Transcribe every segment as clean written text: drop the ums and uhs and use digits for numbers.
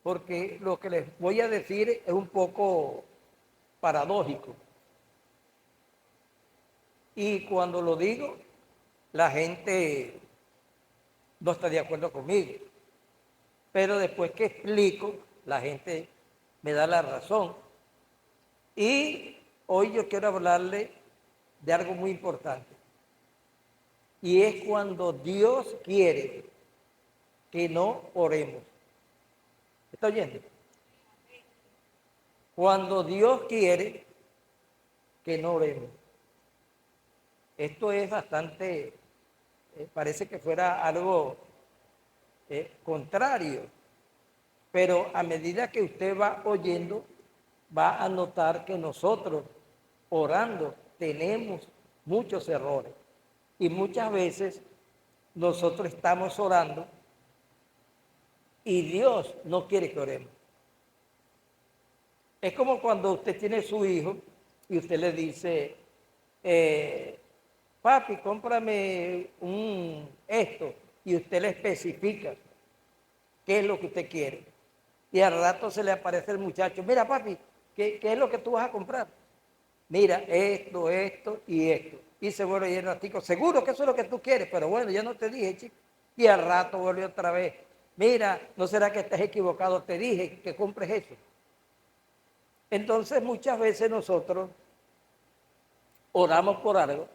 porque lo que les voy a decir es un poco paradójico. Y cuando lo digo, la gente no está de acuerdo conmigo. Pero después que explico, la gente me da la razón. Y hoy yo quiero hablarle de algo muy importante. Y es cuando Dios quiere que no oremos. ¿Está oyendo? Cuando Dios quiere que no oremos. Esto es bastante, parece que fuera algo contrario, pero a medida que usted va oyendo, va a notar que nosotros orando tenemos muchos errores. Y muchas veces nosotros estamos orando y Dios no quiere que oremos. Es como cuando usted tiene su hijo y usted le dice, papi, cómprame esto, y usted le especifica qué es lo que usted quiere. Y al rato se le aparece el muchacho, mira papi, ¿qué es lo que tú vas a comprar? Mira, esto y esto. Y se vuelve y el ratico, seguro que eso es lo que tú quieres, pero bueno, ya no te dije, chico. Y al rato vuelve otra vez, mira, ¿no será que estás equivocado? Te dije que compres eso. Entonces muchas veces nosotros oramos por algo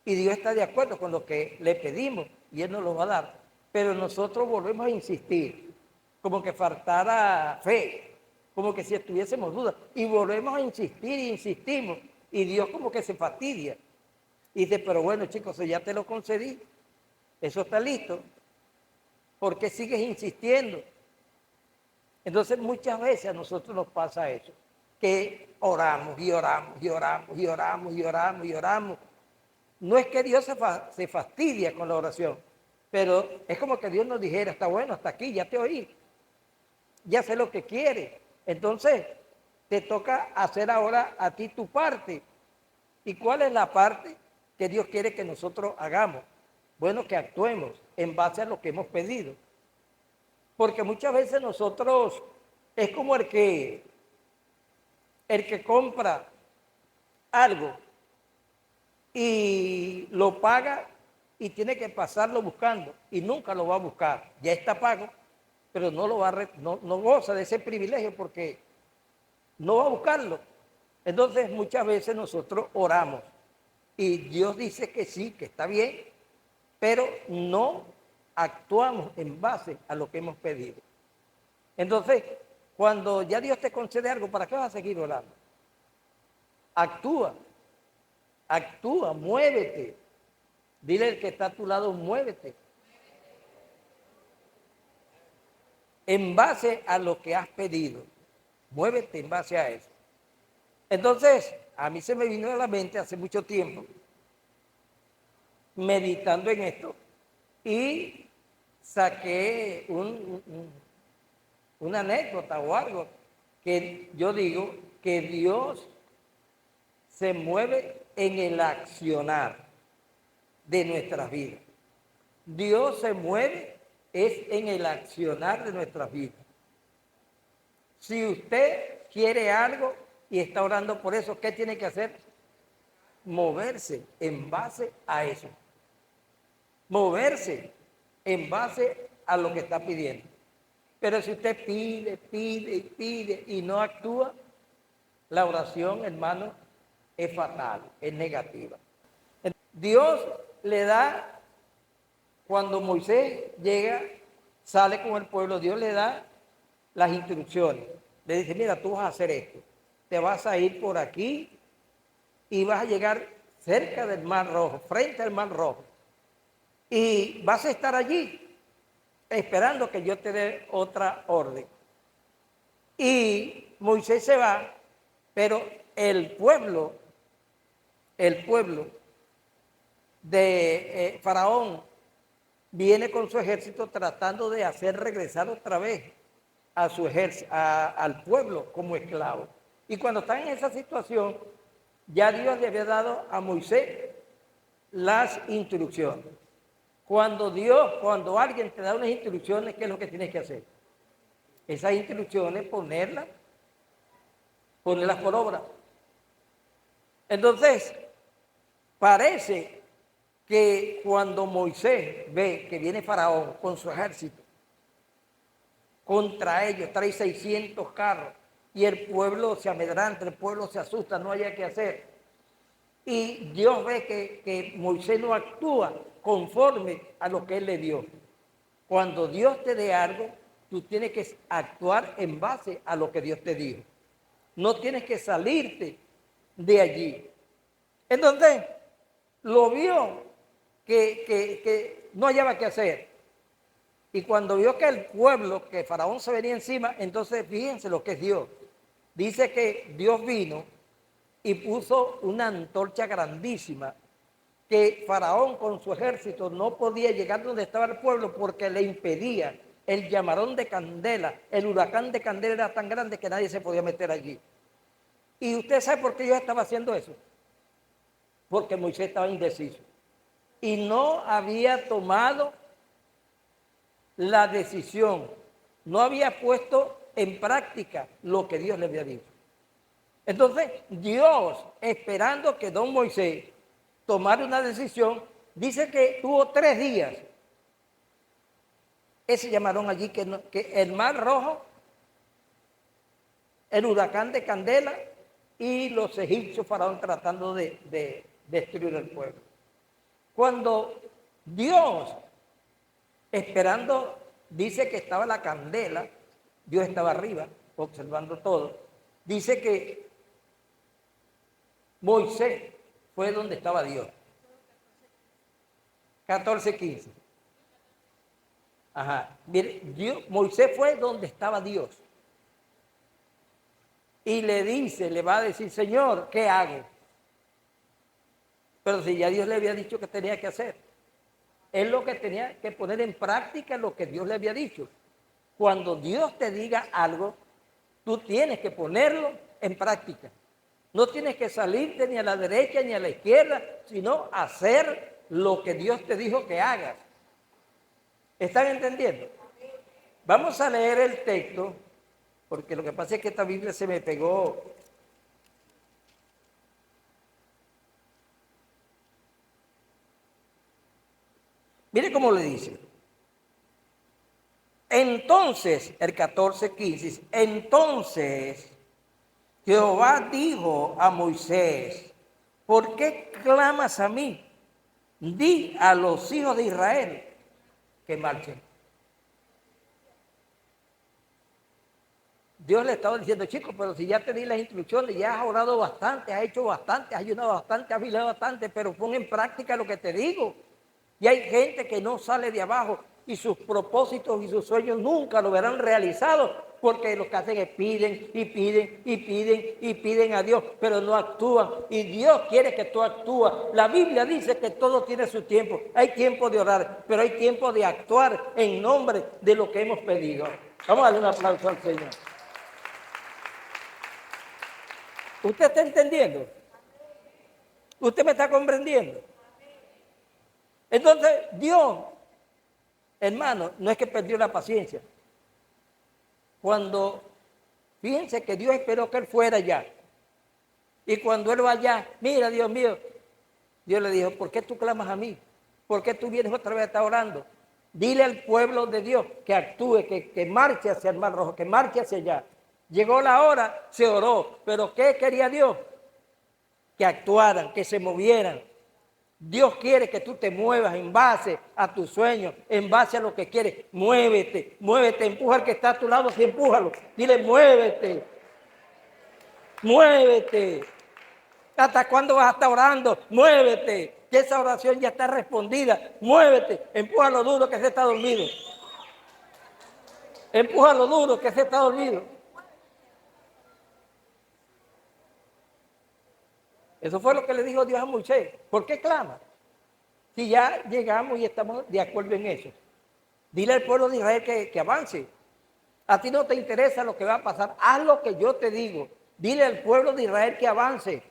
y Dios está de acuerdo con lo que le pedimos y Él nos lo va a dar. Pero nosotros volvemos a insistir, como que faltara fe, como que si estuviésemos dudas. Y volvemos a insistir e insistimos. Y Dios como que se fastidia. Y dice, pero bueno chicos, ya te lo concedí, eso está listo. ¿Por qué sigues insistiendo? Entonces muchas veces a nosotros nos pasa eso, que oramos y oramos y oramos y oramos y oramos y oramos. No es que Dios se fastidia con la oración, pero es como que Dios nos dijera, está bueno, hasta aquí, ya te oí, ya sé lo que quiere. Entonces, te toca hacer ahora a ti tu parte. ¿Y cuál es la parte que Dios quiere que nosotros hagamos? Bueno, que actuemos en base a lo que hemos pedido. Porque muchas veces nosotros es como el que compra algo y lo paga y tiene que pasarlo buscando y nunca lo va a buscar. Ya está pago, pero no lo va no goza de ese privilegio porque no va a buscarlo. Entonces muchas veces nosotros oramos y Dios dice que sí, que está bien, pero no actuamos en base a lo que hemos pedido. Entonces, cuando ya Dios te concede algo, ¿para qué vas a seguir orando? Actúa, actúa, muévete. Dile al que está a tu lado, muévete. En base a lo que has pedido, muévete en base a eso. Entonces, a mí se me vino a la mente hace mucho tiempo, meditando en esto, y saqué una anécdota o algo que yo digo que Dios se mueve en el accionar de nuestras vidas. Dios se mueve es en el accionar de nuestras vidas. Si usted quiere algo y está orando por eso, ¿qué tiene que hacer? Moverse en base a eso. Moverse en base a lo que está pidiendo. Pero si usted pide, pide y pide y no actúa, la oración, hermano, es fatal, es negativa. Dios le da, cuando Moisés llega, sale con el pueblo, Dios le da las instrucciones. Le dice, mira, tú vas a hacer esto. Te vas a ir por aquí y vas a llegar cerca del Mar Rojo, frente al Mar Rojo. Y vas a estar allí esperando que yo te dé otra orden. Y Moisés se va, pero el pueblo de Faraón viene con su ejército tratando de hacer regresar otra vez a su ejército, al pueblo como esclavo. Y cuando están en esa situación, ya Dios le había dado a Moisés las instrucciones. Cuando alguien te da unas instrucciones, ¿qué es lo que tienes que hacer? esas instrucciones, ponerlas por obra. Entonces, parece que cuando Moisés ve que viene Faraón con su ejército contra ellos, trae 600 carros y el pueblo se amedranta, el pueblo se asusta, no haya qué hacer. Y Dios ve que Moisés no actúa conforme a lo que él le dio. Cuando Dios te dé algo, tú tienes que actuar en base a lo que Dios te dijo. No tienes que salirte de allí. Entonces, lo vio que no hallaba qué hacer. Y cuando vio que el pueblo, que Faraón se venía encima, entonces fíjense lo que es Dios. Dice que Dios vino y puso una antorcha grandísima que Faraón con su ejército no podía llegar donde estaba el pueblo porque le impedía el llamarón de candela, el huracán de candela era tan grande que nadie se podía meter allí. ¿Y usted sabe por qué yo estaba haciendo eso? Porque Moisés estaba indeciso y no había tomado la decisión, no había puesto en práctica lo que Dios le había dicho. Entonces, Dios, esperando que don Moisés tomara una decisión, dice que tuvo 3 días. Ese llamaron allí que el mar rojo, el huracán de candela y los egipcios faraón tratando de destruir el pueblo. Cuando Dios, esperando, dice que estaba la candela, Dios estaba arriba observando todo, dice que Moisés fue donde estaba Dios. 14:15. Ajá. Mire, Moisés fue donde estaba Dios. Y le va a decir, Señor, ¿qué hago? Pero si ya Dios le había dicho que tenía que hacer. Él lo que tenía que poner en práctica lo que Dios le había dicho. Cuando Dios te diga algo, tú tienes que ponerlo en práctica. No tienes que salirte ni a la derecha ni a la izquierda, sino hacer lo que Dios te dijo que hagas. ¿Están entendiendo? Vamos a leer el texto, porque lo que pasa es que esta Biblia se me pegó. Mire cómo le dice. Entonces, el 14:15, entonces Jehová dijo a Moisés, ¿por qué clamas a mí? Di a los hijos de Israel que marchen. Dios le estaba diciendo, chicos, pero si ya te di las instrucciones, ya has orado bastante, has hecho bastante, has ayunado bastante, has vigilado bastante, pero pon en práctica lo que te digo. Y hay gente que no sale de abajo y sus propósitos y sus sueños nunca lo verán realizado porque lo que hacen es piden y piden y piden y piden a Dios, pero no actúan. Y Dios quiere que tú actúas. La Biblia dice que todo tiene su tiempo. Hay tiempo de orar, pero hay tiempo de actuar en nombre de lo que hemos pedido. Vamos a darle un aplauso al Señor. ¿Usted está entendiendo? ¿Usted me está comprendiendo? Entonces, Dios, hermano, no es que perdió la paciencia. Cuando, fíjense que Dios esperó que él fuera allá. Y cuando él va allá, mira, Dios mío, Dios le dijo, ¿por qué tú clamas a mí? ¿Por qué tú vienes otra vez a estar orando? Dile al pueblo de Dios que actúe, que marche hacia el Mar Rojo, que marche hacia allá. Llegó la hora, se oró. ¿Pero qué quería Dios? Que actuaran, que se movieran. Dios quiere que tú te muevas en base a tus sueños, en base a lo que quieres. Muévete, muévete, empuja al que está a tu lado, sí, empújalo. Dile, muévete, muévete. ¿Hasta cuándo vas a estar orando? Muévete, que esa oración ya está respondida. Muévete, empújalo duro que se está dormido. Empújalo duro que se está dormido. Eso fue lo que le dijo Dios a Moisés. ¿Por qué clama? Si ya llegamos y estamos de acuerdo en eso. Dile al pueblo de Israel que avance. A ti no te interesa lo que va a pasar. Haz lo que yo te digo. Dile al pueblo de Israel que avance.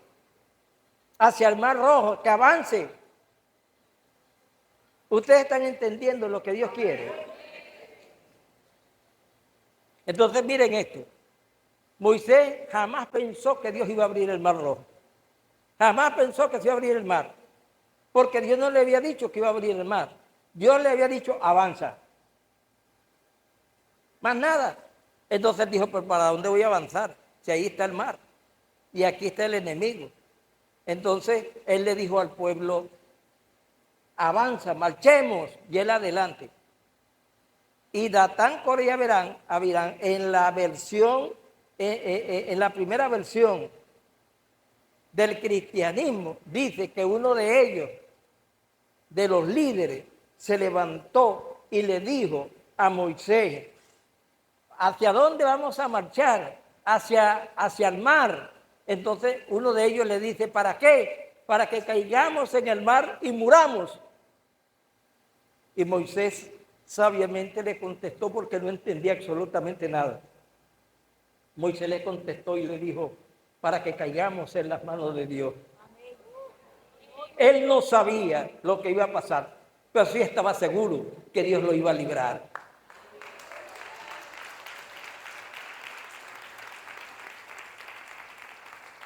Hacia el Mar Rojo, que avance. Ustedes están entendiendo lo que Dios quiere. Entonces miren esto. Moisés jamás pensó que Dios iba a abrir el mar rojo. Jamás pensó que se iba a abrir el mar. Porque Dios no le había dicho que iba a abrir el mar. Dios le había dicho, avanza. Más nada. Entonces dijo, pero ¿para dónde voy a avanzar? Si ahí está el mar. Y aquí está el enemigo. Entonces él le dijo al pueblo, avanza, marchemos, y él adelante. Y Datán, Coré y Abirán, en la versión, en la primera versión del cristianismo, dice que uno de ellos, de los líderes, se levantó y le dijo a Moisés, ¿hacia dónde vamos a marchar? Hacia el mar. Entonces uno de ellos le dice, ¿para qué? Para que caigamos en el mar y muramos. Y Moisés sabiamente le contestó porque no entendía absolutamente nada. Moisés le contestó y le dijo, para que caigamos en las manos de Dios. Él no sabía lo que iba a pasar, pero sí estaba seguro que Dios lo iba a librar.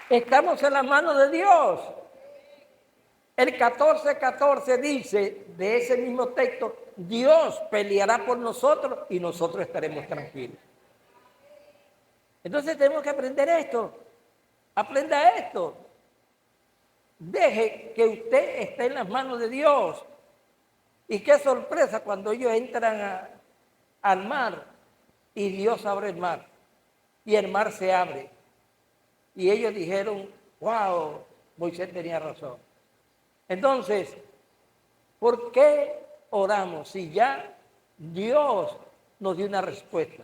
Estamos en las manos de Dios. El 14:14 dice de ese mismo texto, Dios peleará por nosotros y nosotros estaremos tranquilos. Entonces tenemos que aprender esto. Aprenda esto. Deje que usted esté en las manos de Dios. Y qué sorpresa cuando ellos entran al mar y Dios abre el mar. Y el mar se abre. Y ellos dijeron, wow, Moisés tenía razón. Entonces, ¿por qué oramos si ya Dios nos dio una respuesta?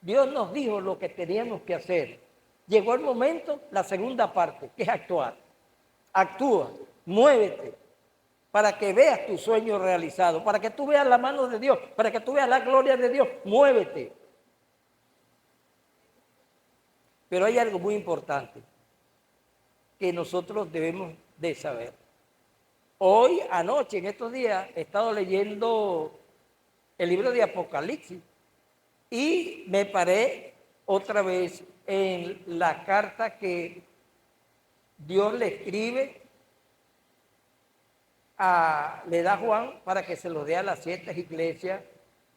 Dios nos dijo lo que teníamos que hacer. Llegó el momento, la segunda parte, que es actuar. Actúa, muévete, para que veas tu sueño realizado, para que tú veas la mano de Dios, para que tú veas la gloria de Dios, muévete. Pero hay algo muy importante que nosotros debemos de saber. Hoy, anoche, en estos días, he estado leyendo el libro de Apocalipsis y me paré otra vez en la carta que Dios le escribe, le da a Juan para que se lo dé a las 7 iglesias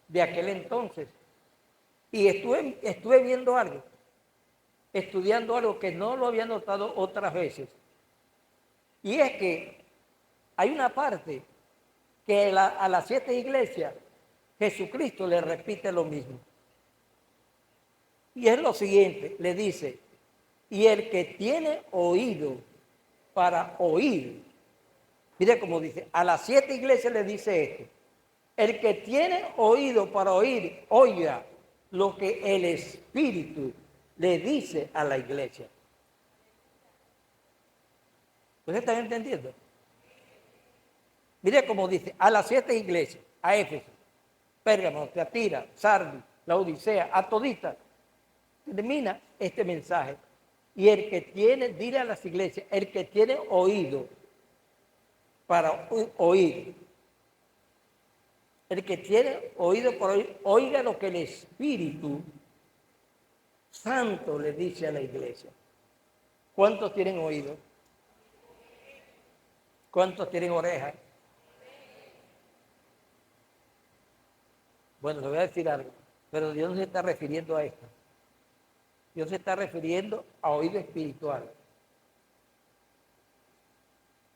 de aquel entonces. Y estuve viendo algo, estudiando algo que no lo había notado otras veces. Y es que hay una parte que a las 7 iglesias Jesucristo le repite lo mismo. Y es lo siguiente, le dice, y el que tiene oído para oír, mire cómo dice, a las 7 iglesias le dice esto, el que tiene oído para oír, oiga lo que el Espíritu le dice a la iglesia. ¿Ustedes están entendiendo? Mire cómo dice, a las 7 iglesias, a Éfeso, Pérgamo, Tiatira, Sardis, la Odisea, a toditas, termina este mensaje. Y el que tiene, dile a las iglesias, el que tiene oído para oír, el que tiene oído para oír, oiga lo que el Espíritu Santo le dice a la iglesia. ¿Cuántos tienen oído? ¿Cuántos tienen orejas? Bueno, le voy a decir algo, pero Dios no se está refiriendo a esto. Dios se está refiriendo a oído espiritual.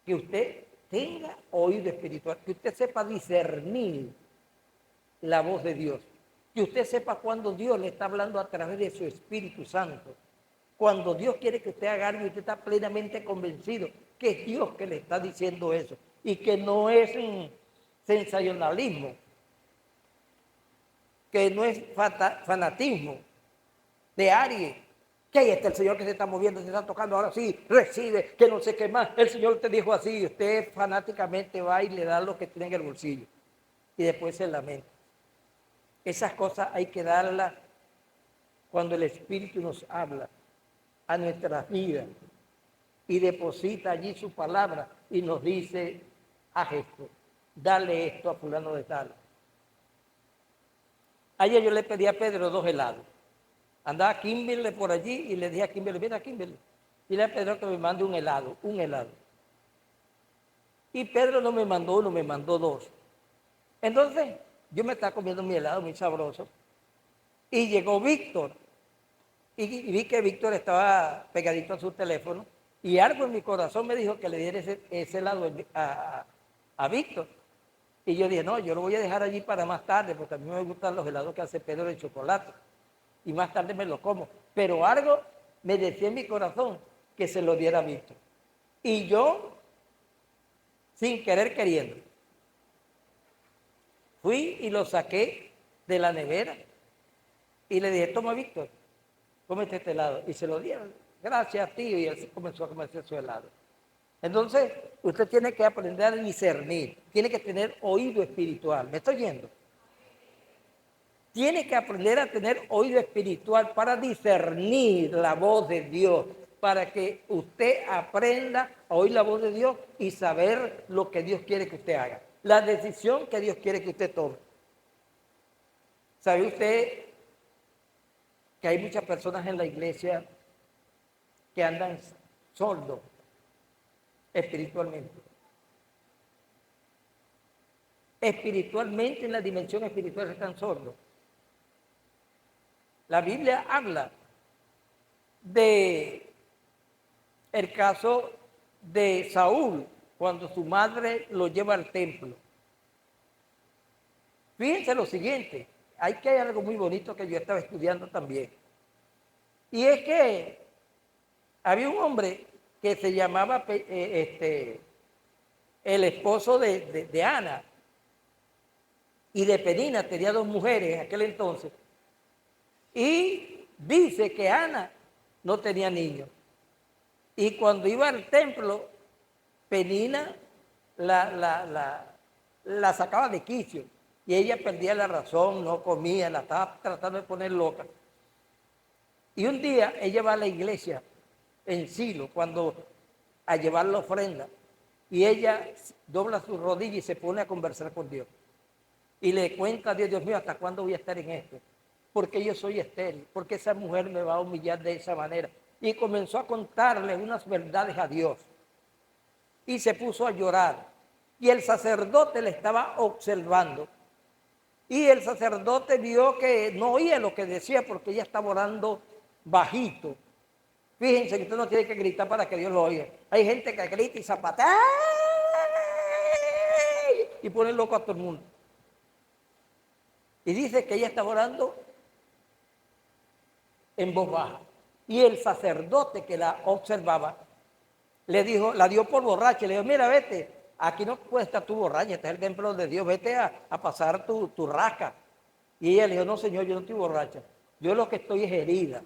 Que usted tenga oído espiritual, que usted sepa discernir la voz de Dios, que usted sepa cuando Dios le está hablando a través de su Espíritu Santo. Cuando Dios quiere que usted haga algo y usted está plenamente convencido que es Dios que le está diciendo eso y que no es un sensacionalismo, que no es fanatismo de alguien, que ahí está el Señor que se está moviendo, se está tocando, ahora sí, recibe, que no sé qué más, el Señor te dijo así, y usted fanáticamente va y le da lo que tiene en el bolsillo, y después se lamenta. Esas cosas hay que darlas cuando el Espíritu nos habla a nuestras vidas, y deposita allí su palabra, y nos dice, haz esto, dale esto a fulano de tal. Ayer yo le pedí a Pedro 2 helados. Andaba Kimberly por allí y le dije a Kimberly, mira Kimberly, dile a Pedro que me mande un helado, un helado. Y Pedro no me mandó uno, me mandó dos. Entonces, yo me estaba comiendo mi helado muy sabroso. Y llegó Víctor. Y vi que Víctor estaba pegadito a su teléfono. Y algo en mi corazón me dijo que le diera ese helado a Víctor. Y yo dije, no, yo lo voy a dejar allí para más tarde, porque a mí me gustan los helados que hace Pedro de chocolate. Y más tarde me lo como. Pero algo me decía en mi corazón que se lo diera a Víctor. Y yo, sin querer queriendo, fui y lo saqué de la nevera y le dije, toma Víctor, cómete este helado. Y se lo dieron, gracias tío, y él comenzó a comerse su helado. Entonces, usted tiene que aprender a discernir, tiene que tener oído espiritual. ¿Me estoy yendo? Tiene que aprender a tener oído espiritual para discernir la voz de Dios, para que usted aprenda a oír la voz de Dios y saber lo que Dios quiere que usted haga, la decisión que Dios quiere que usted tome. ¿Sabe usted que hay muchas personas en la iglesia que andan sordos espiritualmente? Espiritualmente, en la dimensión espiritual están sordos. La Biblia habla de el caso de Saúl, cuando su madre lo lleva al templo. Fíjense lo siguiente, hay algo muy bonito que yo estaba estudiando también. Y es que había un hombre que se llamaba el esposo de Ana y de Penina, tenía dos mujeres en aquel entonces. Y dice que Ana no tenía niños. Y cuando iba al templo, Penina la sacaba de quicio. Y ella perdía la razón, no comía, la estaba tratando de poner loca. Y un día ella va a la iglesia en Silo, a llevar la ofrenda. Y ella dobla sus rodillas y se pone a conversar con Dios. Y le cuenta a Dios, Dios mío, ¿hasta cuándo voy a estar en esto? Porque yo soy estéril, porque esa mujer me va a humillar de esa manera. Y comenzó a contarle unas verdades a Dios. Y se puso a llorar. Y el sacerdote le estaba observando. Y el sacerdote vio que no oía lo que decía porque ella estaba orando bajito. Fíjense que usted no tiene que gritar para que Dios lo oiga. Hay gente que grita y zapatea y pone loco a todo el mundo. Y dice que ella estaba orando en voz baja. Y el sacerdote que la observaba le dijo, la dio por borracha, le dijo, mira, vete, aquí no puede estar tu borracha, este es el templo de Dios, vete a pasar tu rasca. Y ella le dijo, no señor, yo no estoy borracha, yo lo que estoy es herida,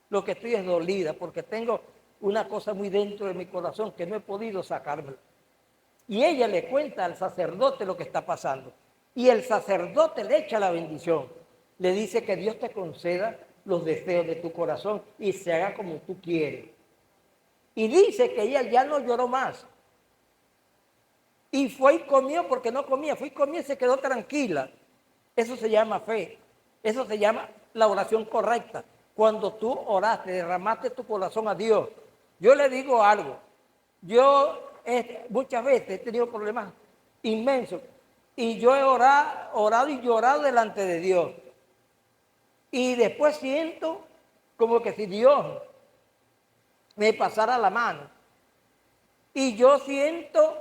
lo que estoy es dolida, porque tengo una cosa muy dentro de mi corazón que no he podido sacármela. Y ella le cuenta al sacerdote lo que está pasando. Y el sacerdote le echa la bendición, le dice que Dios te conceda los deseos de tu corazón y se haga como tú quieres. Y dice que ella ya no lloró más. Y fue y comió porque no comía, fue y comió y se quedó tranquila. Eso se llama fe. Eso se llama la oración correcta. Cuando tú oraste, derramaste tu corazón a Dios. Yo le digo algo. Yo muchas veces he tenido problemas inmensos. Y yo he orado y llorado delante de Dios. Y después siento como que si Dios me pasara la mano. Y yo siento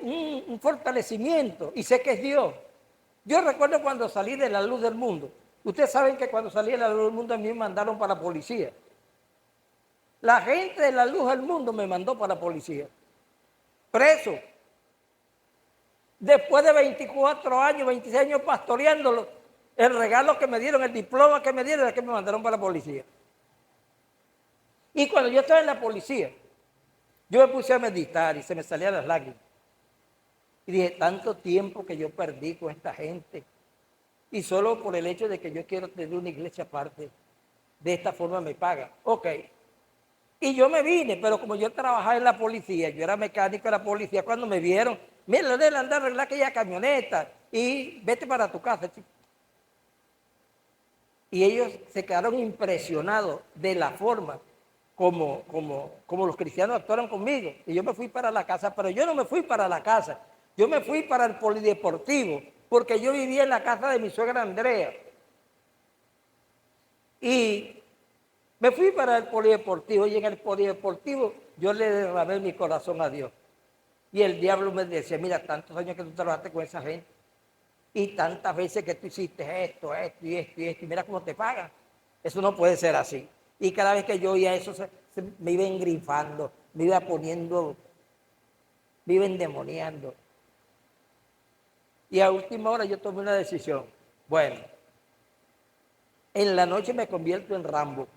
un fortalecimiento y sé que es Dios. Yo recuerdo cuando salí de la luz del mundo. Ustedes saben que cuando salí de la luz del mundo a mí me mandaron para la policía. La gente de la luz del mundo me mandó para la policía. Preso. Después de 24 años, 26 años pastoreándolo, el regalo que me dieron, el diploma que me dieron, es que me mandaron para la policía. Y cuando yo estaba en la policía, yo me puse a meditar y se me salían las lágrimas. Y dije, tanto tiempo que yo perdí con esta gente. Y solo por el hecho de que yo quiero tener una iglesia aparte, de esta forma me pagan. Ok. Y yo me vine, pero como yo trabajaba en la policía, yo era mecánico de la policía, cuando me vieron, mira, le deben andar a arreglar aquella camioneta y vete para tu casa, chico. Y ellos se quedaron impresionados de la forma como los cristianos actuaron conmigo. Y yo me fui para la casa, pero yo no me fui para la casa. Yo me fui para el polideportivo, porque yo vivía en la casa de mi suegra Andrea. Y me fui para el polideportivo, y en el polideportivo yo le derramé mi corazón a Dios. Y el diablo me decía, mira, tantos años que tú trabajaste con esa gente, y tantas veces que tú hiciste esto, esto y esto y esto, y mira cómo te pagan. Eso no puede ser así. Y cada vez que yo oía eso, me iba engrifando, me iba poniendo, me iba endemoniando. Y a última hora yo tomé una decisión. Bueno, en la noche me convierto en Rambo.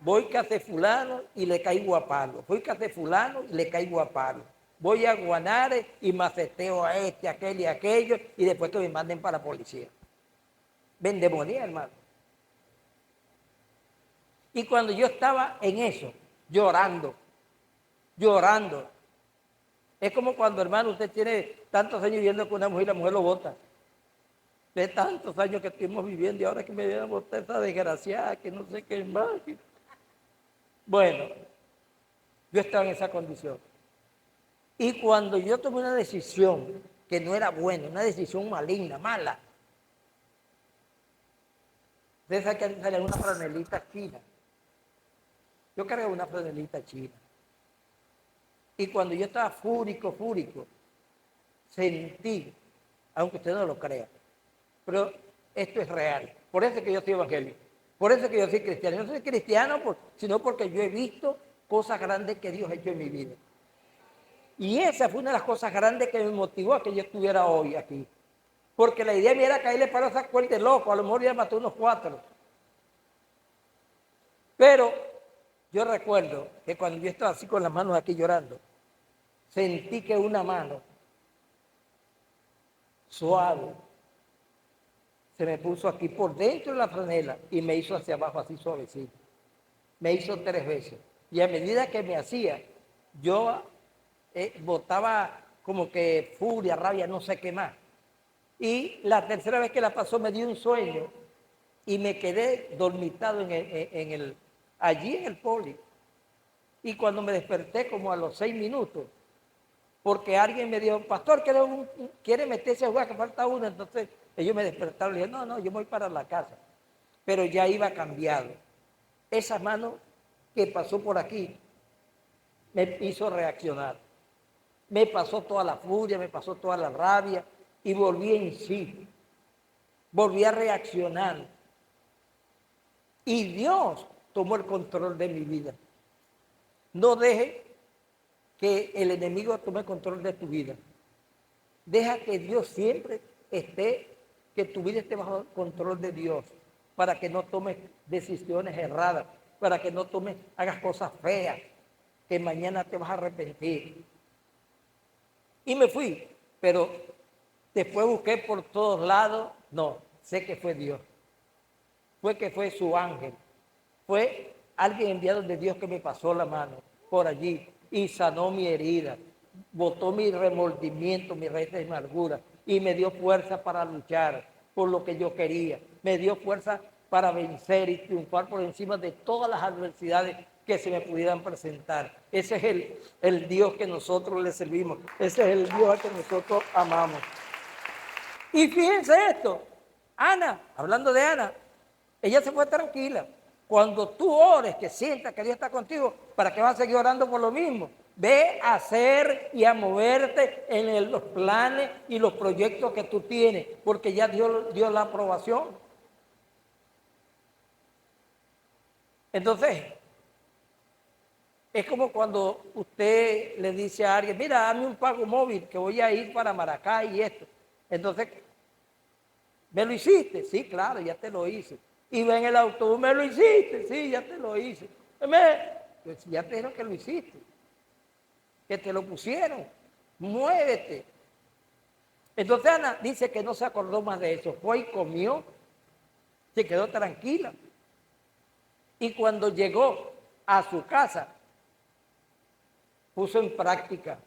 Voy que hace fulano y le caigo a palo. Voy que hace fulano y le caigo a palo. Voy a Guanare y maceteo a este, aquel y aquello, y después que me manden para la policía. Me endemonié, hermano. Y cuando yo estaba en eso, llorando, es como cuando, hermano, usted tiene tantos años viviendo con una mujer y la mujer lo bota. De tantos años que estuvimos viviendo y ahora que me viene a botar esa desgraciada, que no sé qué más. Bueno, yo estaba en esa condición. Y cuando yo tomé una decisión que no era buena, una decisión maligna, mala, ustedes saben que salía una franelita china. Yo cargaba una franelita china. Y cuando yo estaba fúrico, sentí, aunque usted no lo crea, pero esto es real. Por eso es que yo soy evangélico. Por eso es que yo soy cristiano. Yo no soy cristiano sino porque yo he visto cosas grandes que Dios ha hecho en mi vida. Y esa fue una de las cosas grandes que me motivó a que yo estuviera hoy aquí. Porque la idea mía era caerle para esa cuerda de loco. A lo mejor ya mató unos 4. Pero yo recuerdo que cuando yo estaba así con las manos aquí llorando, sentí que una mano suave se me puso aquí por dentro de la franela y me hizo hacia abajo así suavecito. Me hizo 3 veces. Y a medida que me hacía, yo botaba como que furia, rabia, no sé qué más. Y la tercera vez que la pasó me dio un sueño y me quedé dormitado allí en el poli. Y cuando me desperté como a los 6 minutos, porque alguien me dijo, pastor, quiere meterse a jugar, que falta uno. Entonces ellos me despertaron y dije, no, yo voy para la casa. Pero ya iba cambiado. Esa mano que pasó por aquí me hizo reaccionar. Me pasó toda la furia, me pasó toda la rabia y volví en sí. Volví a reaccionar. Y Dios tomó el control de mi vida. No deje que el enemigo tome control de tu vida. Deja que Dios siempre que tu vida esté bajo el control de Dios, para que no tomes decisiones erradas, para que no hagas cosas feas, que mañana te vas a arrepentir. Y me fui, pero después busqué por todos lados, no, sé que fue Dios. Fue su ángel. Fue alguien enviado de Dios que me pasó la mano por allí y sanó mi herida, botó mi remordimiento, mi raíz de amargura y me dio fuerza para luchar por lo que yo quería. Me dio fuerza para vencer y triunfar por encima de todas las adversidades que se me pudieran presentar. Ese es el Dios que nosotros le servimos. Ese es el Dios al que nosotros amamos. Y fíjense esto, Ana, hablando de Ana, ella se fue tranquila. Cuando tú ores, que sientas que Dios está contigo, ¿para qué vas a seguir orando por lo mismo? Ve a hacer y a moverte en los planes y los proyectos que tú tienes, porque ya Dios dio la aprobación. Entonces, es como cuando usted le dice a alguien, mira, dame un pago móvil que voy a ir para Maracay y esto. Entonces, ¿me lo hiciste? Sí, claro, ya te lo hice. Y va en el autobús, ¿me lo hiciste? Sí, ya te lo hice. Pues ya te dijeron que lo hiciste, que te lo pusieron. Muévete. Entonces Ana dice que no se acordó más de eso. Fue y comió, se quedó tranquila. Y cuando llegó a su casa, puso en práctica.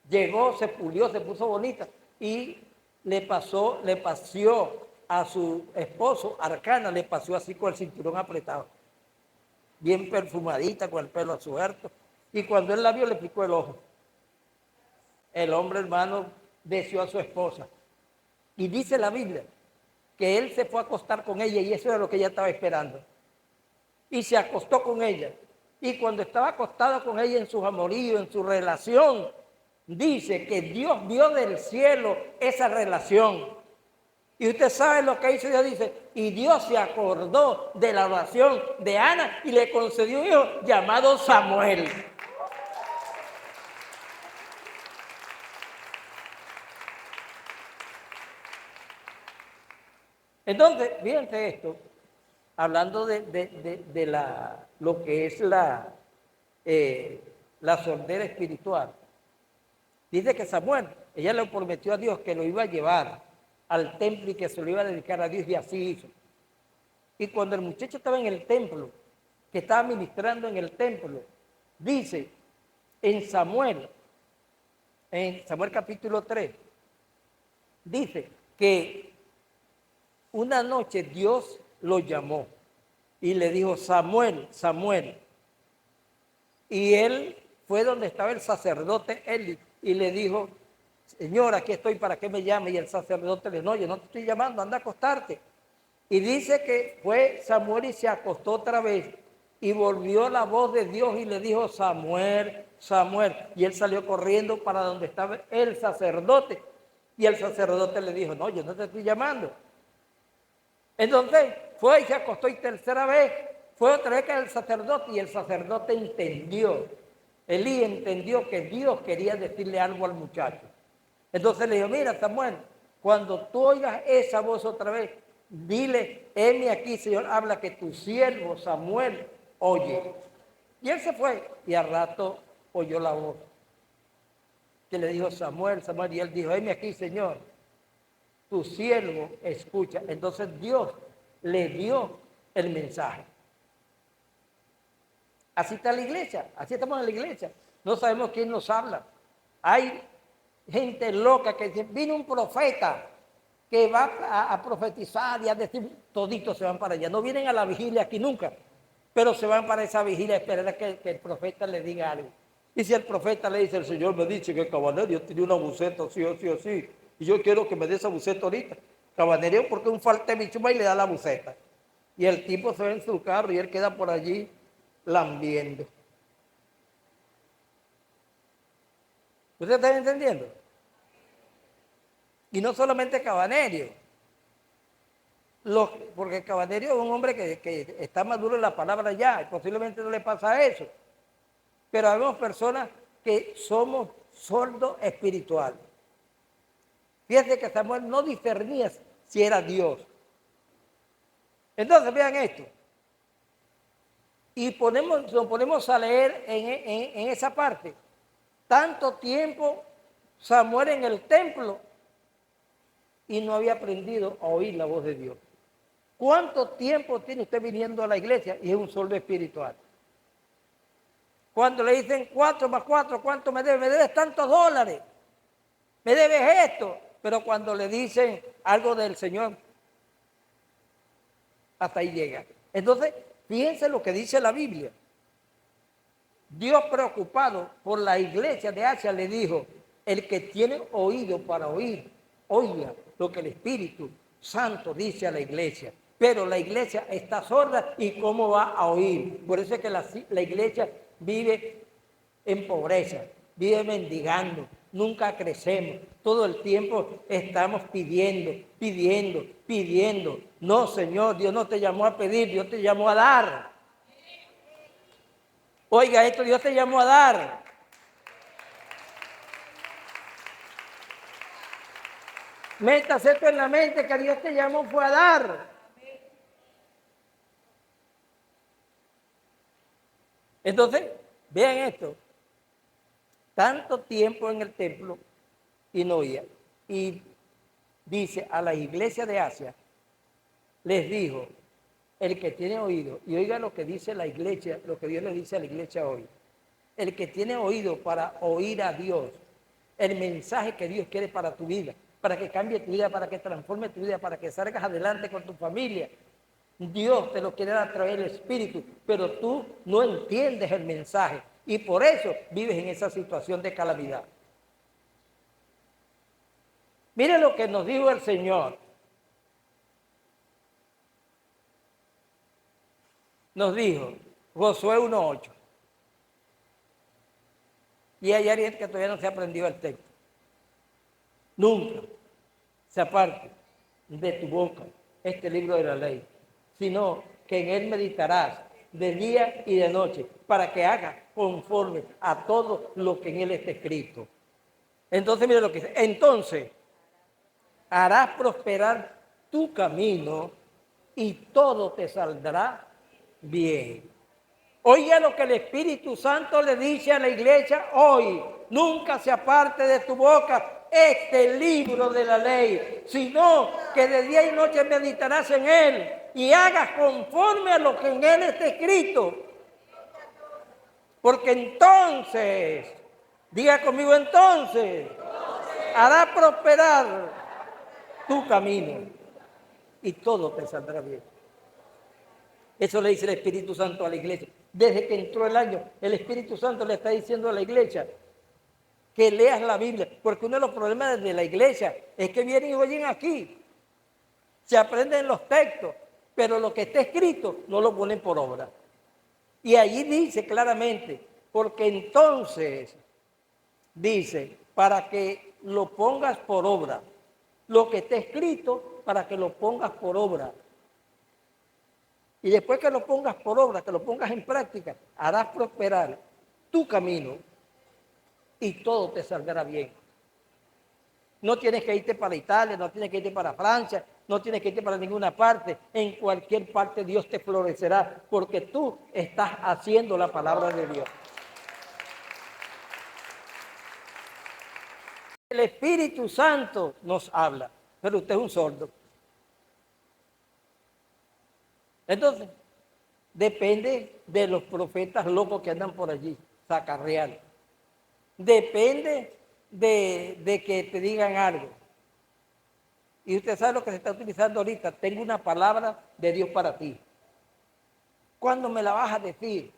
Llegó, se pulió, se puso bonita y le paseó a su esposo, Arcana, le pasó así con el cinturón apretado, bien perfumadita, con el pelo suelto. Y cuando él la vio, le picó el ojo. El hombre, hermano, deseó a su esposa. Y dice la Biblia que él se fue a acostar con ella y eso era lo que ella estaba esperando. Y se acostó con ella. Y cuando estaba acostado con ella en sus amoríos, en su relación, dice que Dios vio del cielo esa relación. Y usted sabe lo que hizo Dios, dice, y Dios se acordó de la oración de Ana y le concedió un hijo llamado Samuel. Entonces, fíjense esto, hablando de lo que es la sordera espiritual. Dice que Samuel, ella le prometió a Dios que lo iba a llevar al templo y que se lo iba a dedicar a Dios y así hizo. Y cuando el muchacho estaba en el templo, que estaba ministrando en el templo, dice en Samuel capítulo 3, dice que una noche Dios lo llamó y le dijo, Samuel, Samuel. Y él fue donde estaba el sacerdote Eli y le dijo, Señor, aquí estoy, ¿para qué me llame? Y el sacerdote le dijo, no, yo no te estoy llamando, anda a acostarte. Y dice que fue Samuel y se acostó otra vez y volvió la voz de Dios y le dijo, Samuel, Samuel. Y él salió corriendo para donde estaba el sacerdote. Y el sacerdote le dijo, no, yo no te estoy llamando. Entonces fue y se acostó y tercera vez fue otra vez que el sacerdote y el sacerdote entendió. Elí entendió que Dios quería decirle algo al muchacho. Entonces le dijo, mira Samuel, cuando tú oigas esa voz otra vez, dile, heme aquí, Señor, habla que tu siervo Samuel oye. Y él se fue y al rato oyó la voz que le dijo Samuel, Samuel, y él dijo, heme aquí, Señor, tu siervo escucha. Entonces Dios le dio el mensaje. Así está la iglesia, así estamos en la iglesia. No sabemos quién nos habla. Hay gente loca que dice, vino un profeta que va a profetizar y a decir, toditos se van para allá. No vienen a la vigilia aquí nunca, pero se van para esa vigilia a esperar a que el profeta le diga algo. Y si el profeta le dice, el Señor me dice que Cabanerio tiene una buceta, sí o sí o sí, y yo quiero que me dé esa buceta ahorita. Cabanerio porque un falte bichuma y le da la buceta. Y el tipo se ve en su carro y él queda por allí lambiendo. ¿Ustedes están entendiendo? Y no solamente Cabanerio, porque Cabanerio es un hombre que está maduro en la palabra ya, y posiblemente no le pasa eso. Pero habemos personas que somos sordos espirituales. Fíjense que Samuel no discernía si era Dios. Entonces vean esto. Y nos ponemos a leer en esa parte. Tanto tiempo Samuel en el templo y no había aprendido a oír la voz de Dios. ¿Cuánto tiempo tiene usted viniendo a la iglesia? Y es un sordo espiritual. Cuando le dicen 4 más 4, ¿cuánto me debes? Me debes tantos dólares. Me debes esto. Pero cuando le dicen algo del Señor, hasta ahí llega. Entonces, fíjense lo que dice la Biblia. Dios preocupado por la iglesia de Asia le dijo, el que tiene oído para oír, oiga lo que el Espíritu Santo dice a la iglesia. Pero la iglesia está sorda y ¿cómo va a oír? Por eso es que la iglesia vive en pobreza, vive mendigando, nunca crecemos. Todo el tiempo estamos pidiendo, pidiendo, pidiendo. No, Señor, Dios no te llamó a pedir, Dios te llamó a dar. Oiga, esto Dios te llamó a dar. Métase esto en la mente que Dios te llamó fue a dar. Entonces, vean esto. Tanto tiempo en el templo y no oía. Y dice a la iglesia de Asia, les dijo, el que tiene oído, y oiga lo que dice la iglesia, lo que Dios le dice a la iglesia hoy. El que tiene oído para oír a Dios, el mensaje que Dios quiere para tu vida. para que cambie tu vida, para que transforme tu vida, para que salgas adelante con tu familia. Dios te lo quiere dar a través del Espíritu, pero tú no entiendes el mensaje y por eso vives en esa situación de calamidad. Mire lo que nos dijo el Señor. Nos dijo Josué 1:8. Y hay alguien que todavía no se ha aprendido el texto. Nunca se aparte de tu boca este libro de la ley, sino que en él meditarás de día y de noche, para que hagas conforme a todo lo que en él está escrito. Entonces, mire lo que dice. Entonces, harás prosperar tu camino y todo te saldrá bien. Oiga lo que el Espíritu Santo le dice a la iglesia hoy. Nunca se aparte de tu boca este libro de la ley, sino que de día y noche meditarás en él y hagas conforme a lo que en él está escrito. Porque entonces, diga conmigo entonces, hará prosperar tu camino y todo te saldrá bien. Eso le dice el Espíritu Santo a la iglesia. Desde que entró el año, el Espíritu Santo le está diciendo a la iglesia que leas la Biblia, porque uno de los problemas de la iglesia es que vienen y oyen aquí, se aprenden los textos, pero lo que está escrito no lo ponen por obra. Y allí dice claramente, porque entonces dice, para que lo pongas por obra, lo que está escrito para que lo pongas por obra. Y después que lo pongas por obra, que lo pongas en práctica, harás prosperar tu camino y todo te saldrá bien. No tienes que irte para Italia, no tienes que irte para Francia, no tienes que irte para ninguna parte. En cualquier parte Dios te florecerá porque tú estás haciendo la palabra de Dios. El Espíritu Santo nos habla, pero usted es un sordo. Entonces, depende de los profetas locos que andan por allí, sacarreando. Depende de que te digan algo. Y usted sabe lo que se está utilizando ahorita. Tengo una palabra de Dios para ti. ¿Cuándo me la vas a decir?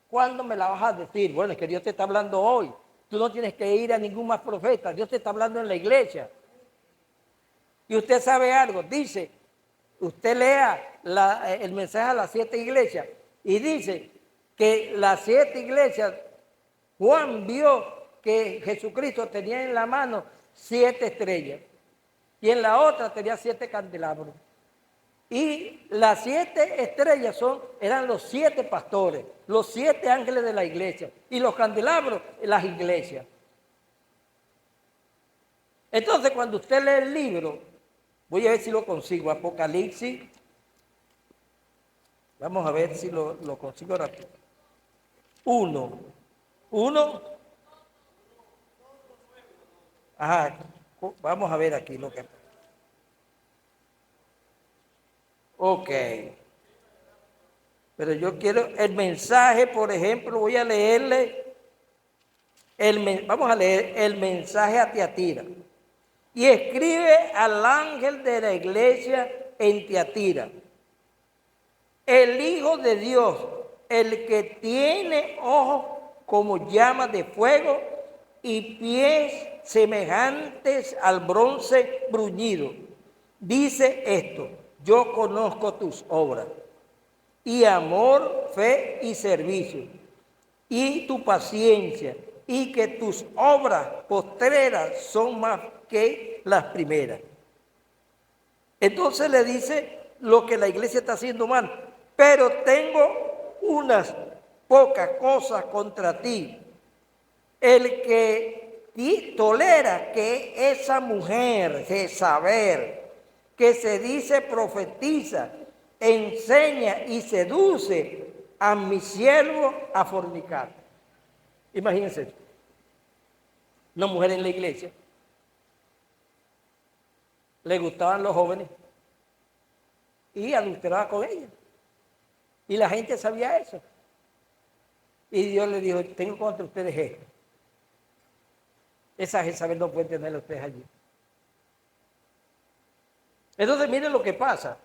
¿Cuándo me la vas a decir? Bueno, es que Dios te está hablando hoy. Tú no tienes que ir a ningún más profeta. Dios te está hablando en la iglesia. Y usted sabe algo. Dice, usted lea el mensaje a las 7 iglesias y dice que las 7 iglesias, Juan vio que Jesucristo tenía en la mano 7 estrellas y en la otra tenía 7 candelabros. Y las 7 estrellas eran los 7 pastores, los 7 ángeles de la iglesia y los candelabros, las iglesias. Entonces, cuando usted lee el libro, voy a ver si lo consigo, Apocalipsis. Vamos a ver si lo consigo rápido. 1. Ajá, vamos a ver aquí lo que... Ok. Pero yo quiero el mensaje, por ejemplo, voy a leerle, vamos a leer el mensaje a Tiatira. Y escribe al ángel de la iglesia en Tiatira. El Hijo de Dios, el que tiene ojos como llamas de fuego y pies semejantes al bronce bruñido, dice esto: yo conozco tus obras, y amor, fe y servicio, y tu paciencia, y que tus obras postreras son más que las primeras. Entonces le dice lo que la iglesia está haciendo mal. Pero tengo unas pocas cosas contra ti. El que tolera que esa mujer, Jezabel, que se dice profetiza, enseña y seduce a mi siervo a fornicar. Imagínense, una mujer en la iglesia, le gustaban los jóvenes y adulteraba con ellos. Y la gente sabía eso. Y Dios le dijo, tengo contra ustedes esto. Esa Jezabel no puede tener a ustedes allí. Entonces, miren lo que pasa.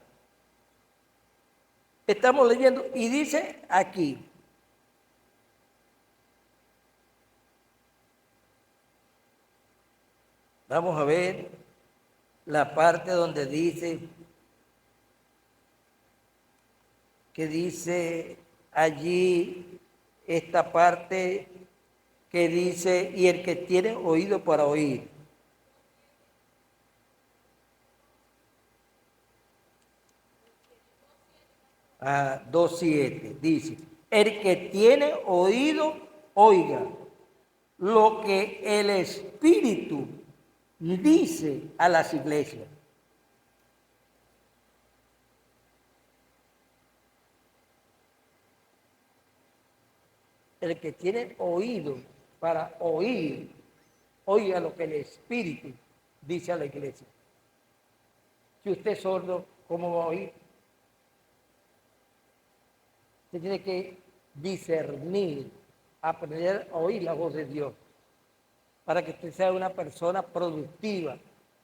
Estamos leyendo y dice aquí, vamos a ver la parte donde dice, que dice allí esta parte que dice, y el que tiene oído para oír. Ah, 2:7 dice, el que tiene oído, oiga lo que el Espíritu dice a las iglesias. El que tiene oído para oír, oiga lo que el Espíritu dice a la iglesia. Si usted es sordo, ¿cómo va a oír? Usted tiene que discernir, aprender a oír la voz de Dios, para que usted sea una persona productiva,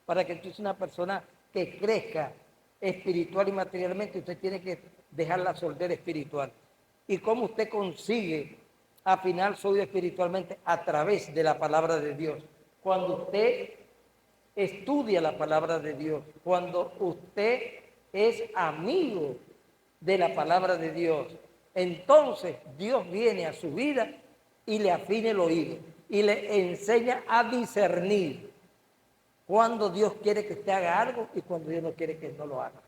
para que usted sea una persona que crezca espiritual y materialmente. Usted tiene que dejar la sordera espiritual. ¿Y cómo usted consigue afinar su oído espiritualmente? A través de la palabra de Dios. Cuando usted estudia la palabra de Dios, cuando usted es amigo de la palabra de Dios, entonces Dios viene a su vida y le afina el oído y le enseña a discernir cuando Dios quiere que usted haga algo y cuando Dios no quiere que no lo haga.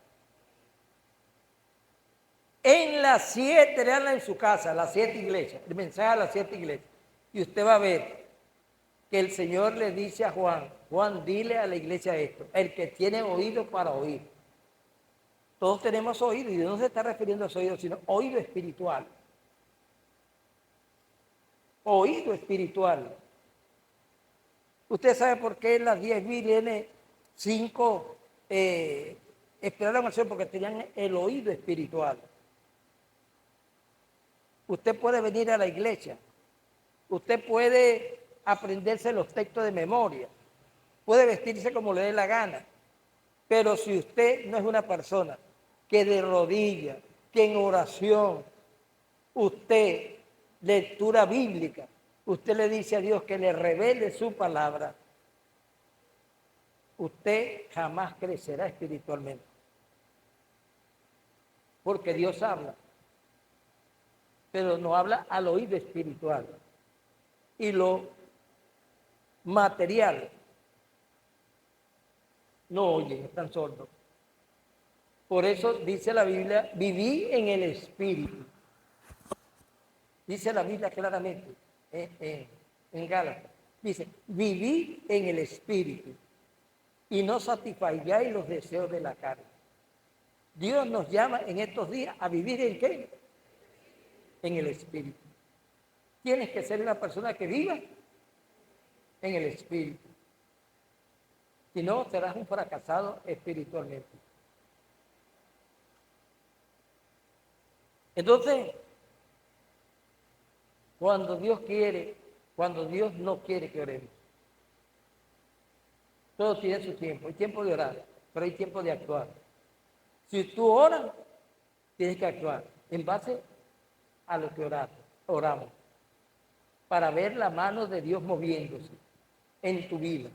En las 7, leanla en su casa, las 7 iglesias, el mensaje a las 7 iglesias, y usted va a ver que el Señor le dice a Juan, Juan, dile a la iglesia esto, el que tiene oído para oír. Todos tenemos oído, y no se está refiriendo a su oído, sino oído espiritual. Oído espiritual. Usted sabe por qué en las 10 vírgenes 5 esperaron al Señor, porque tenían el oído espiritual. Usted puede venir a la iglesia, usted puede aprenderse los textos de memoria, puede vestirse como le dé la gana, pero si usted no es una persona que de rodillas, que en oración, usted, lectura bíblica, usted le dice a Dios que le revele su palabra, usted jamás crecerá espiritualmente. Porque Dios habla, pero no habla al oído espiritual. Y lo material no oyen, están sordos. Por eso dice la Biblia, viví en el Espíritu. Dice la Biblia claramente en Gálatas. Dice, viví en el Espíritu y no satisfagáis los deseos de la carne. Dios nos llama en estos días a vivir ¿en qué? En el Espíritu. Tienes que ser una persona que viva en el Espíritu. Si no, serás un fracasado espiritualmente. Entonces, cuando Dios quiere, cuando Dios no quiere que oremos, todo tiene su tiempo. Hay tiempo de orar, pero hay tiempo de actuar. Si tú oras, tienes que actuar en base a lo que oramos, para ver la mano de Dios moviéndose en tu vida.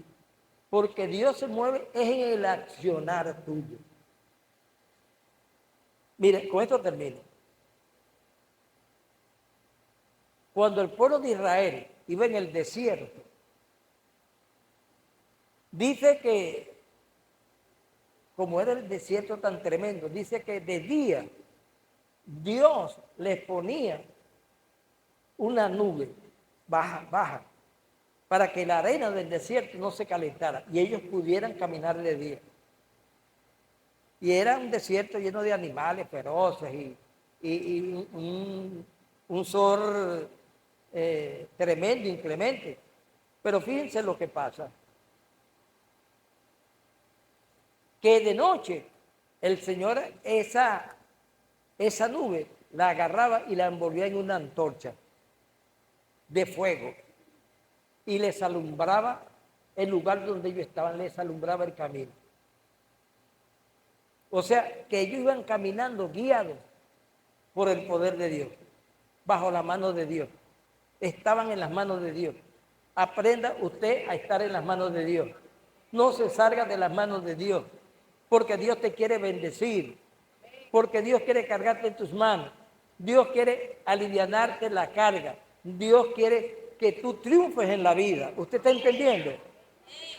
Porque Dios se mueve es en el accionar tuyo. Mire, con esto termino. Cuando el pueblo de Israel iba en el desierto, dice que, como era el desierto tan tremendo, dice que de día Dios les ponía una nube baja, para que la arena del desierto no se calentara y ellos pudieran caminar de día. Y era un desierto lleno de animales feroces y un sol tremendo, inclemente. Pero fíjense lo que pasa. Que de noche el Señor esa nube la agarraba y la envolvía en una antorcha de fuego y les alumbraba el lugar donde ellos estaban, les alumbraba el camino. O sea, que ellos iban caminando guiados por el poder de Dios, bajo la mano de Dios. Estaban en las manos de Dios. Aprenda usted a estar en las manos de Dios. No se salga de las manos de Dios, porque Dios te quiere bendecir, porque Dios quiere cargarte en tus manos. Dios quiere alivianarte la carga. Dios quiere que tú triunfes en la vida. ¿Usted está entendiendo?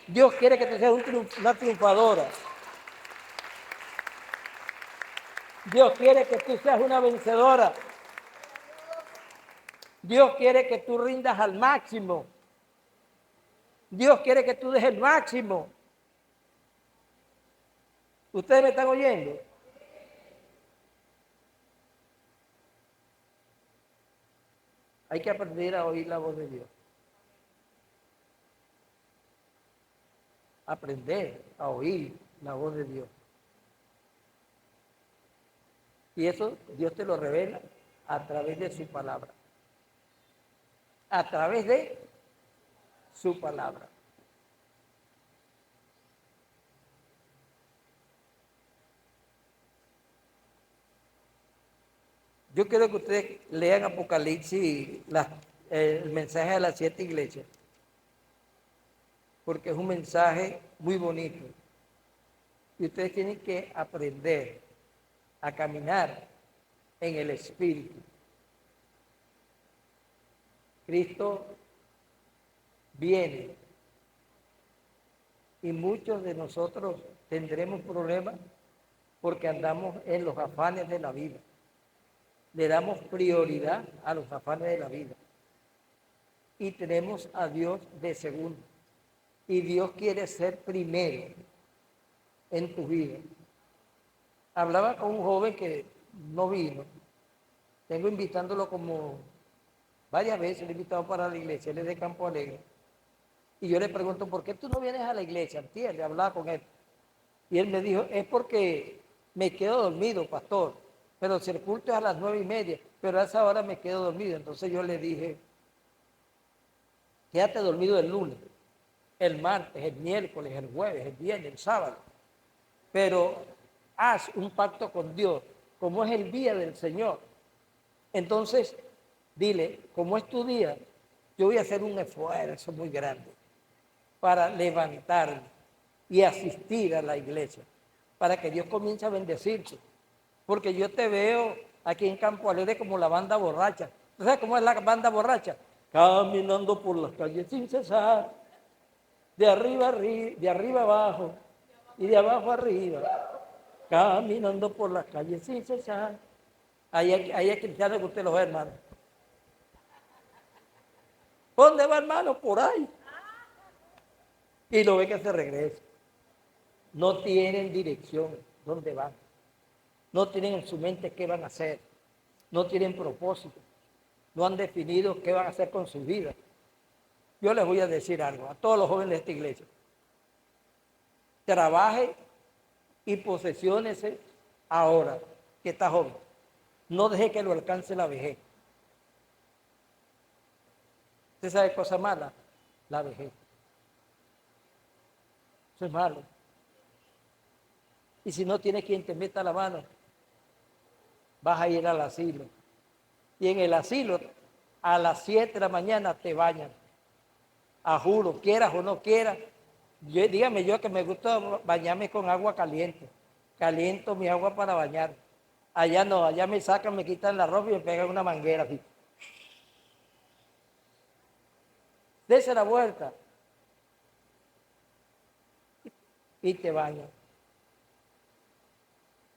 Dios quiere que tú seas una triunfadora. Dios quiere que tú seas una vencedora. Dios quiere que tú rindas al máximo. Dios quiere que tú des el máximo. ¿Ustedes me están oyendo? Hay que aprender a oír la voz de Dios. Aprender a oír la voz de Dios. Y eso Dios te lo revela a través de su palabra. A través de su palabra. Yo quiero que ustedes lean Apocalipsis, el mensaje de las 7 iglesias, porque es un mensaje muy bonito. Y ustedes tienen que aprender a caminar en el Espíritu. Cristo viene y muchos de nosotros tendremos problemas porque andamos en los afanes de la vida. Le damos prioridad a los afanes de la vida. Y tenemos a Dios de segundo. Y Dios quiere ser primero en tu vida. Hablaba con un joven que no vino. Tengo invitándolo como varias veces, le he invitado para la iglesia, él es de Campo Alegre. Y yo le pregunto, ¿por qué tú no vienes a la iglesia? ¿Entiendes? Hablaba con él. Y él me dijo, es porque me quedo dormido, pastor. Pero si el culto es a las 9:30, pero a esa hora me quedo dormido. Entonces yo le dije, quédate dormido el lunes, el martes, el miércoles, el jueves, el viernes, el sábado. Pero haz un pacto con Dios, como es el día del Señor. Entonces, dile, como es tu día, yo voy a hacer un esfuerzo muy grande para levantarme y asistir a la iglesia, para que Dios comience a bendecirte. Porque yo te veo aquí en Campo Alegre como la banda borracha. ¿Tú sabes cómo es la banda borracha? Caminando por las calles sin cesar, de arriba abajo y de abajo arriba, caminando por las calles sin cesar. Ahí hay cristianos que usted los ve, hermano. ¿Dónde va, hermano? Por ahí. Y lo ve que se regresa. No tienen dirección, ¿dónde van? No tienen en su mente qué van a hacer. No tienen propósito. No han definido qué van a hacer con su vida. Yo les voy a decir algo a todos los jóvenes de esta iglesia. Trabaje y posesiónese ahora que está joven. No deje que lo alcance la vejez. ¿Usted sabe cosa mala? La vejez. Eso es malo. Y si no tiene quien te meta la mano, vas a ir al asilo. Y en el asilo, a las 7 de la mañana te bañan. A juro, quieras o no quieras. Dígame yo que me gusta bañarme con agua caliente. Caliento mi agua para bañar. Allá no, allá me sacan, me quitan la ropa y me pegan una manguera así. Dese la vuelta. Y te bañan.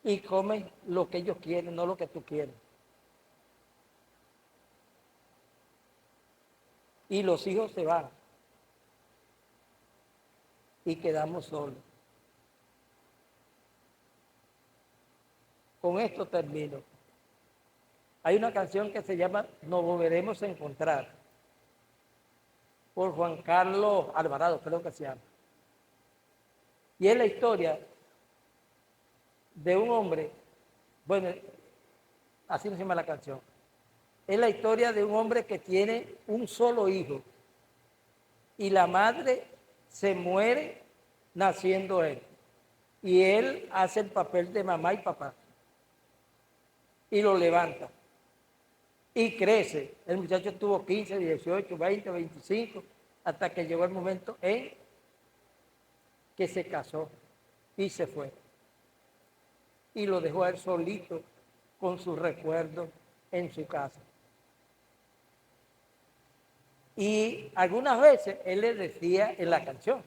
Y comen lo que ellos quieren, no lo que tú quieres. Y los hijos se van. Y quedamos solos. Con esto termino. Hay una canción que se llama Nos volveremos a encontrar, por Juan Carlos Alvarado, creo que se llama. Y es la historia de un hombre, bueno, así no se llama la canción, es la historia de un hombre que tiene un solo hijo y la madre se muere naciendo él. Y él hace el papel de mamá y papá. Y lo levanta. Y crece. El muchacho tuvo 15, 18, 20, 25, hasta que llegó el momento en que se casó y se fue. Y lo dejó a él solito con sus recuerdos en su casa. Y algunas veces él le decía en la canción,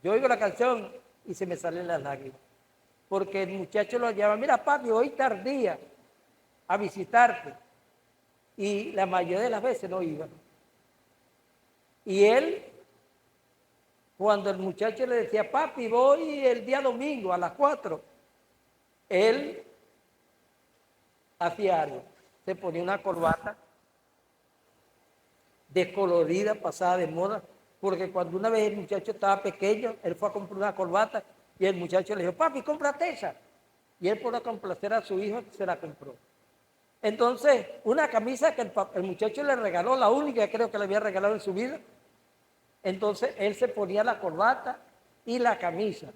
yo oigo la canción y se me salen las lágrimas, porque el muchacho lo llama, mira papi, hoy tardía a visitarte, y la mayoría de las veces no iba. Y él, cuando el muchacho le decía, papi, voy el día domingo a las 4, él hacía algo, se ponía una corbata descolorida, pasada de moda, porque cuando una vez el muchacho estaba pequeño, él fue a comprar una corbata y el muchacho le dijo, papi, cómprate esa. Y él por complacer a su hijo se la compró. Entonces, una camisa que el muchacho le regaló, la única que creo que le había regalado en su vida. Entonces, él se ponía la corbata y la camisa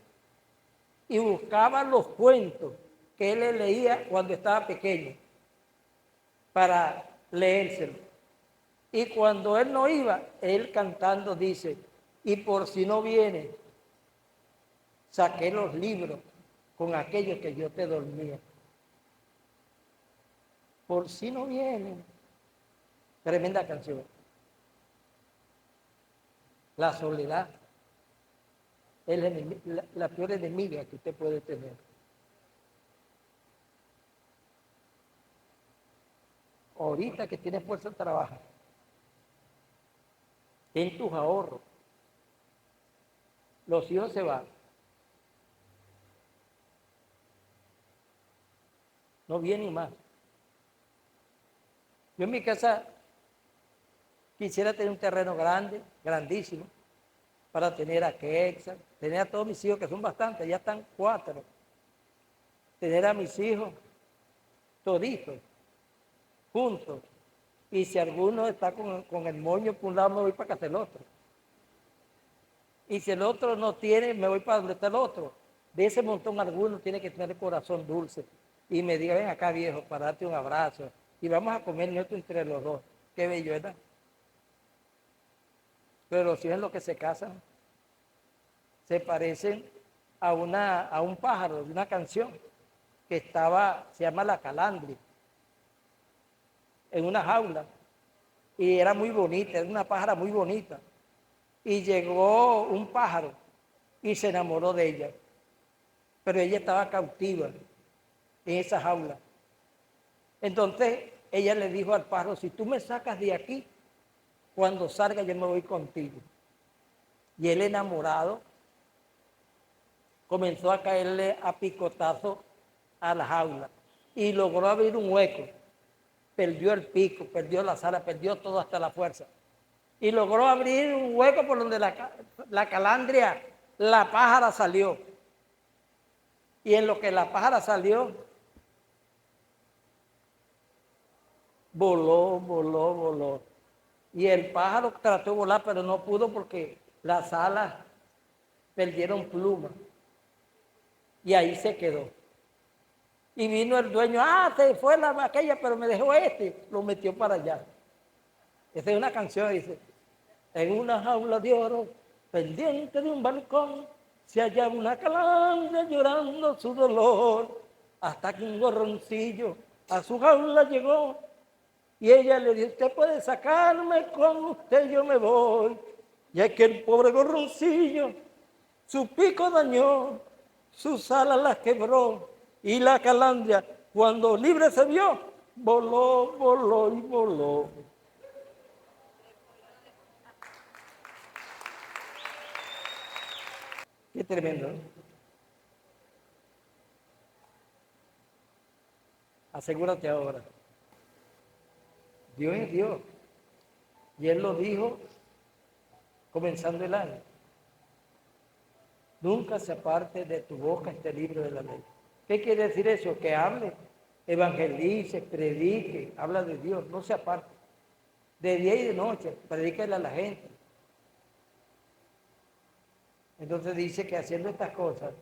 y buscaba los cuentos que él le leía cuando estaba pequeño para leérselo. Y cuando él no iba, él cantando dice, y por si no viene, saqué los libros con aquellos que yo te dormía. Por si no viene. Tremenda canción. La soledad es la peor enemiga que usted puede tener. Ahorita que tienes fuerza de trabajo, en tus ahorros, los hijos se van. No vienen más. Yo en mi casa quisiera tener un terreno grande, grandísimo, para tener a Quexa, tener a todos mis hijos, que son bastantes, ya están 4. Tener a mis hijos toditos, juntos. Y si alguno está con el moño por un lado, me voy para casa del otro. Y si el otro no tiene, me voy para donde está el otro. De ese montón, alguno tiene que tener el corazón dulce. Y me diga, ven acá, viejo, para darte un abrazo. Y vamos a comer esto entre los dos. Qué bello, ¿verdad? Pero si es lo que se casan, se parecen a un pájaro de una canción que se llama La Calandria, en una jaula. Y era muy bonita, era una pájara muy bonita. Y llegó un pájaro y se enamoró de ella. Pero ella estaba cautiva en esa jaula. Entonces ella le dijo al pájaro, si tú me sacas de aquí, cuando salga yo me voy contigo. Y él enamorado comenzó a caerle a picotazo a la jaula y logró abrir un hueco. Perdió el pico, perdió la sala, perdió todo hasta la fuerza. Y logró abrir un hueco por donde la calandria, la pájara salió. Y en lo que la pájara salió, voló, voló, voló. Y el pájaro trató de volar, pero no pudo porque las alas perdieron pluma. Y ahí se quedó. Y vino el dueño, se fue aquella, pero me dejó lo metió para allá. Esa es una canción, dice, en una jaula de oro, pendiente de un balcón, se hallaba una calandria llorando su dolor, hasta que un gorroncillo a su jaula llegó, y ella le dijo, usted puede sacarme, con usted yo me voy. Y es que el pobre gorroncillo, su pico dañó, sus alas las quebró, y la calandria, cuando libre se vio, voló, voló y voló. Qué tremendo, ¿no? Asegúrate ahora. Dios es Dios. Y Él lo dijo comenzando el año. Nunca se aparte de tu boca este libro de la ley. ¿Qué quiere decir eso? Que hable, evangelice, predique, habla de Dios, no se aparte. De día y de noche, predíquele a la gente. Entonces dice que haciendo estas cosas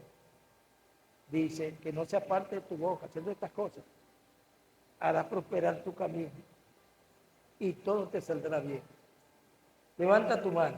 dice que no se aparte de tu boca, haciendo estas cosas, hará prosperar tu camino y todo te saldrá bien. Levanta tu mano.